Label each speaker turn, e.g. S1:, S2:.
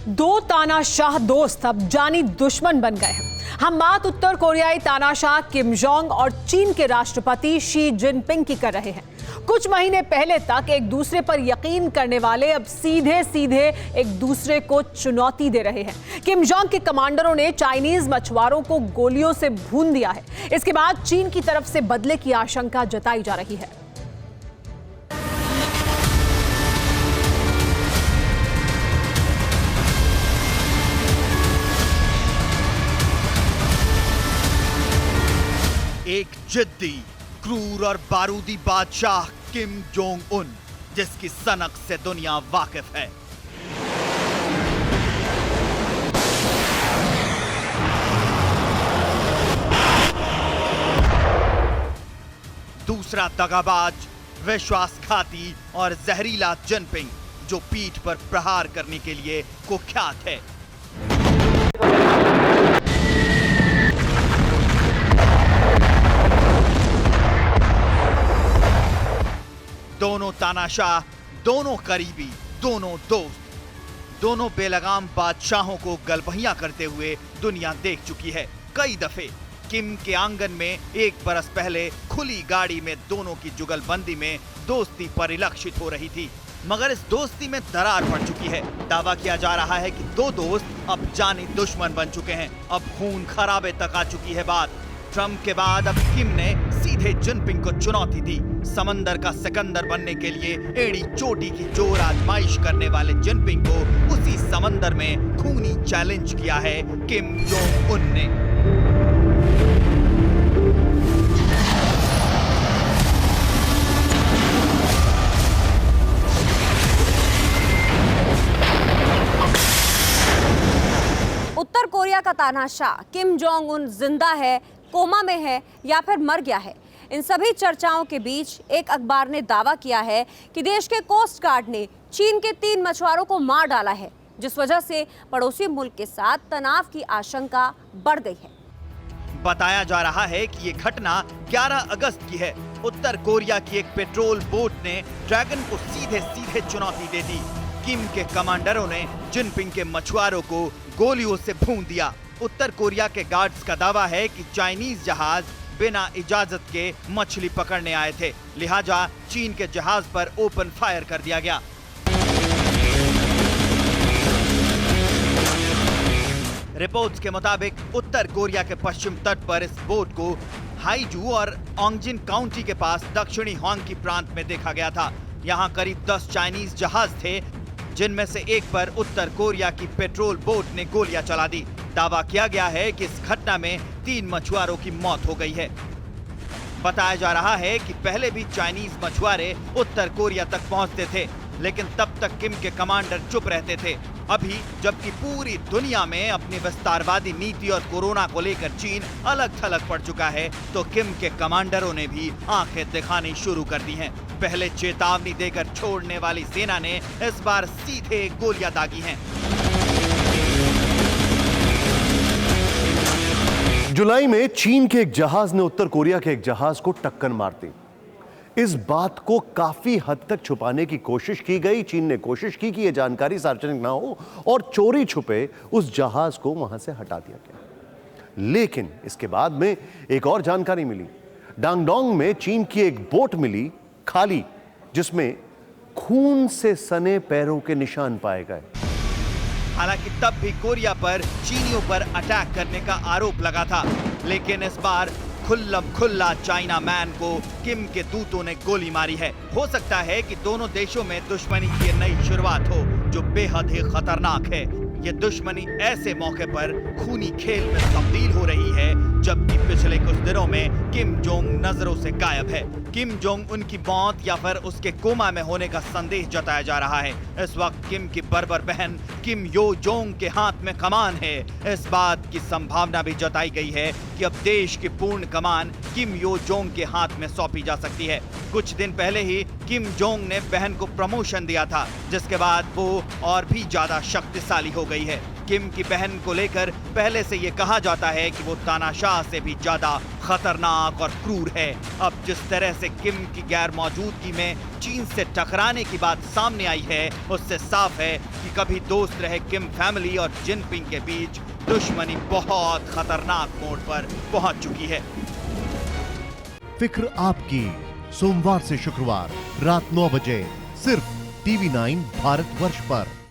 S1: दो तानाशाह दोस्त अब जानी दुश्मन बन गए हैं। हम बात उत्तर कोरियाई तानाशाह किम जोंग और चीन के राष्ट्रपति शी जिनपिंग की कर रहे हैं। कुछ महीने पहले तक एक दूसरे पर यकीन करने वाले अब सीधे सीधे एक दूसरे को चुनौती दे रहे हैं। किम जोंग के कमांडरों ने चाइनीज मछुआरों को गोलियों से भून दिया है। इसके बाद चीन की तरफ से बदले की आशंका जताई जा रही है।
S2: एक जिद्दी, क्रूर और बारूदी बादशाह किम जोंग उन, जिसकी सनक से दुनिया वाकिफ है। दूसरा दगाबाज, विश्वासघाती और जहरीला जिनपिंग, जो पीठ पर प्रहार करने के लिए कुख्यात है। दोनों तानाशाह, दोनों करीबी, दोनों दोस्त, दोनों बेलगाम बादशाहों को गलबहियां करते हुए दुनिया देख चुकी है कई दफे। किम के आंगन में एक बरस पहले खुली गाड़ी में दोनों की जुगलबंदी में दोस्ती परिलक्षित हो रही थी, मगर इस दोस्ती में दरार पड़ चुकी है। दावा किया जा रहा है कि दो दोस्त अब जानी दुश्मन बन चुके हैं। अब खून खराबे तक आ चुकी है बात। ट्रंप के बाद अब किम ने सीधे जिनपिंग को चुनौती दी। समंदर का सिकंदर बनने के लिए एड़ी चोटी की जोर आजमाइश करने वाले जिनपिंग को उसी समंदर में खूनी चैलेंज किया है किम जोंग उन ने।
S3: उत्तर कोरिया का तानाशाह किम जोंग उन जिंदा है, कोमा में है या फिर मर गया है? इन सभी चर्चाओं के बीच एक अखबार ने दावा किया है कि देश के कोस्ट गार्ड ने चीन के 3 मछुआरों को मार डाला है, जिस वजह से पड़ोसी मुल्क के साथ तनाव की आशंका बढ़ गई है।
S2: बताया जा रहा है कि ये घटना 11 अगस्त की है। उत्तर कोरिया की एक पेट्रोल बोट ने ड्रैगन को सीधे सीधे चुनौती दे दी। किम के कमांडरों ने जिनपिंग के मछुआरों को गोलियों से भून दिया। उत्तर कोरिया के गार्ड्स का दावा है कि चाइनीज जहाज बिना इजाजत के मछली पकड़ने आए थे, लिहाजा चीन के जहाज पर ओपन फायर कर दिया गया। रिपोर्ट्स के मुताबिक उत्तर कोरिया के पश्चिम तट पर इस बोट को हाईजू और ओंगजिन काउंटी के पास दक्षिणी होंगकी प्रांत में देखा गया था। यहाँ करीब 10 चाइनीज जहाज थे, जिनमें से एक पर उत्तर कोरिया की पेट्रोल बोट ने गोलियां चला दी। दावा किया गया है कि इस घटना में 3 मछुआरों की मौत हो गई है। बताया जा रहा है कि पहले भी चाइनीज मछुआरे उत्तर कोरिया तक पहुंचते थे, लेकिन तब तक किम के कमांडर चुप रहते थे। अभी जबकि पूरी दुनिया में अपनी विस्तारवादी नीति और कोरोना को लेकर चीन अलग थलग पड़ चुका है, तो किम के कमांडरों ने भी आंखें दिखानी शुरू कर दी हैं। पहले चेतावनी देकर छोड़ने वाली सेना ने इस बार सीधे गोलियां दागी हैं।
S4: जुलाई में चीन के एक जहाज ने उत्तर कोरिया के एक जहाज को टक्कर मार दी। इस बात को काफी हद तक छुपाने की कोशिश की गई। चीन ने कोशिश की कि यह जानकारी सार्वजनिक ना हो और चोरी छुपे उस जहाज को वहां से हटा दिया गया। लेकिन इसके बाद में एक और जानकारी मिली। डांगडोंग में चीन की एक बोट मिली खाली, जिसमें खून से सने पैरों के निशान पाए गए।
S2: हालांकि तब भी कोरिया पर चीनियों पर अटैक करने का आरोप लगा था, लेकिन इस बार खुल्लम खुल्ला चाइना मैन को किम के दूतों ने गोली मारी है। हो सकता है कि दोनों देशों में दुश्मनी की नई शुरुआत हो, जो बेहद ही खतरनाक है। ये दुश्मनी ऐसे मौके पर खूनी खेल में तब्दील हो रही है, जबकि पिछले कुछ दिनों में किम जोंग नजरों से गायब है। किम जोंग उनकी मौत या फिर उसके कोमा में होने का संदेह जताया जा रहा है। इस वक्त किम की बर्बर बहन किम यो जोंग के हाथ में कमान है। इस बात की संभावना भी जताई गई है कि अब देश की पूर्ण कमान किम यो जोंग के हाथ में सौंपी जा सकती है। कुछ दिन पहले ही किम जोंग ने बहन को प्रमोशन दिया था, जिसके बाद वो और भी ज्यादा शक्तिशाली हो गई है। किम की बहन को लेकर पहले से ये कहा जाता है कि वो तानाशाह शाह से भी ज्यादा खतरनाक और क्रूर है। अब जिस तरह से किम की गैर मौजूदगी में चीन से टकराने की बात सामने आई है, उससे साफ है कि कभी दोस्त रहे किम फैमिली और जिनपिंग के बीच दुश्मनी बहुत खतरनाक मोड़ पर पहुंच चुकी है।
S5: फिक्र आपकी, सोमवार से शुक्रवार रात 9 बजे सिर्फ TV9 भारतवर्ष पर।